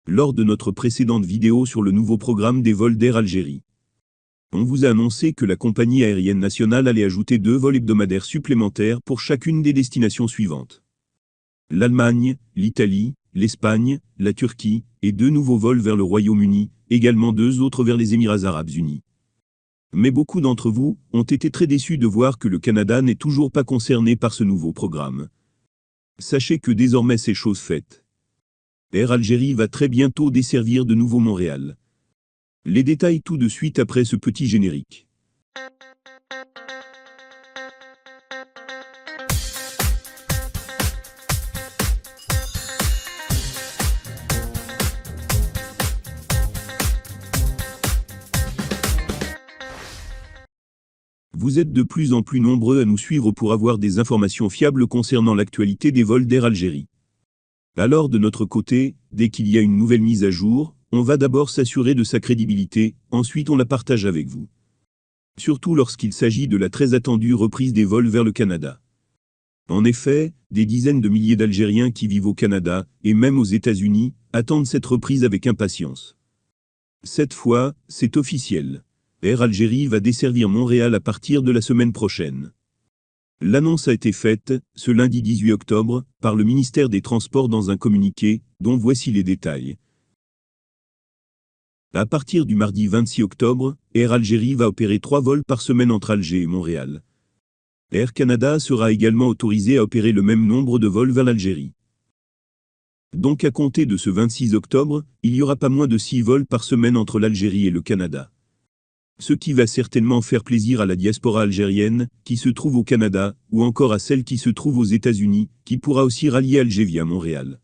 Lors de notre précédente vidéo sur le nouveau programme des vols d'Air Algérie, on vous a annoncé que la compagnie aérienne nationale allait ajouter 2 vols hebdomadaires supplémentaires pour chacune des destinations suivantes. L'Allemagne, l'Italie, l'Espagne, la Turquie, et 2 nouveaux vols vers le Royaume-Uni, également 2 autres vers les Émirats arabes unis. Mais beaucoup d'entre vous ont été très déçus de voir que le Canada n'est toujours pas concerné par ce nouveau programme. Sachez que désormais c'est chose faite. Air Algérie va très bientôt desservir de nouveau Montréal. Les détails tout de suite après ce petit générique. Vous êtes de plus en plus nombreux à nous suivre pour avoir des informations fiables concernant l'actualité des vols d'Air Algérie. Alors de notre côté, dès qu'il y a une nouvelle mise à jour, on va d'abord s'assurer de sa crédibilité, ensuite on la partage avec vous. Surtout lorsqu'il s'agit de la très attendue reprise des vols vers le Canada. En effet, des dizaines de milliers d'Algériens qui vivent au Canada, et même aux États-Unis, attendent cette reprise avec impatience. Cette fois, c'est officiel. Air Algérie va desservir Montréal à partir de la semaine prochaine. L'annonce a été faite, ce lundi 18 octobre, par le ministère des Transports dans un communiqué, dont voici les détails. À partir du mardi 26 octobre, Air Algérie va opérer 3 vols par semaine entre Alger et Montréal. Air Canada sera également autorisé à opérer le même nombre de vols vers l'Algérie. Donc à compter de ce 26 octobre, il n'y aura pas moins de 6 vols par semaine entre l'Algérie et le Canada. Ce qui va certainement faire plaisir à la diaspora algérienne, qui se trouve au Canada, ou encore à celle qui se trouve aux États-Unis, qui pourra aussi rallier Alger via Montréal.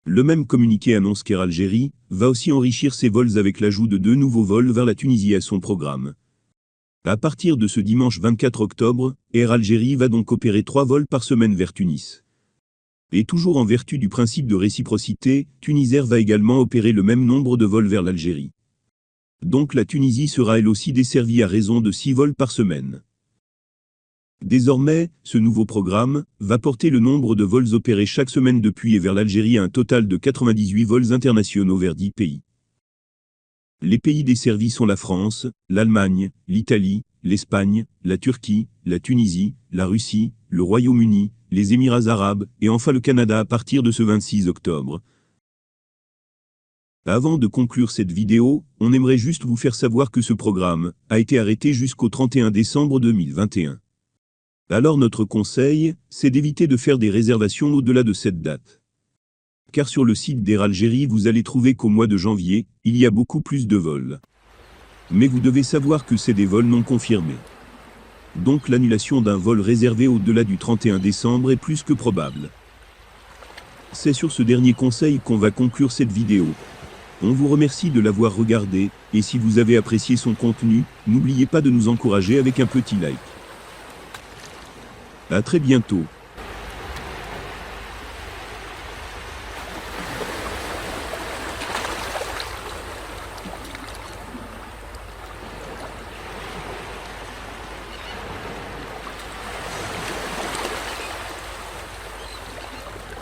Le même communiqué annonce qu'Air Algérie va aussi enrichir ses vols avec l'ajout de 2 nouveaux vols vers la Tunisie à son programme. À partir de ce dimanche 24 octobre, Air Algérie va donc opérer 3 vols par semaine vers Tunis. Et toujours en vertu du principe de réciprocité, Tunisair va également opérer le même nombre de vols vers l'Algérie. Donc la Tunisie sera elle aussi desservie à raison de 6 vols par semaine. Désormais, ce nouveau programme va porter le nombre de vols opérés chaque semaine depuis et vers l'Algérie à un total de 98 vols internationaux vers 10 pays. Les pays desservis sont la France, l'Allemagne, l'Italie, l'Espagne, la Turquie, la Tunisie, la Russie, le Royaume-Uni, les Émirats arabes et enfin le Canada à partir de ce 26 octobre. Avant de conclure cette vidéo, on aimerait juste vous faire savoir que ce programme a été arrêté jusqu'au 31 décembre 2021. Alors notre conseil, c'est d'éviter de faire des réservations au-delà de cette date. Car sur le site d'Air Algérie vous allez trouver qu'au mois de janvier, il y a beaucoup plus de vols. Mais vous devez savoir que c'est des vols non confirmés. Donc l'annulation d'un vol réservé au-delà du 31 décembre est plus que probable. C'est sur ce dernier conseil qu'on va conclure cette vidéo. On vous remercie de l'avoir regardé, et si vous avez apprécié son contenu, n'oubliez pas de nous encourager avec un petit like. À très bientôt.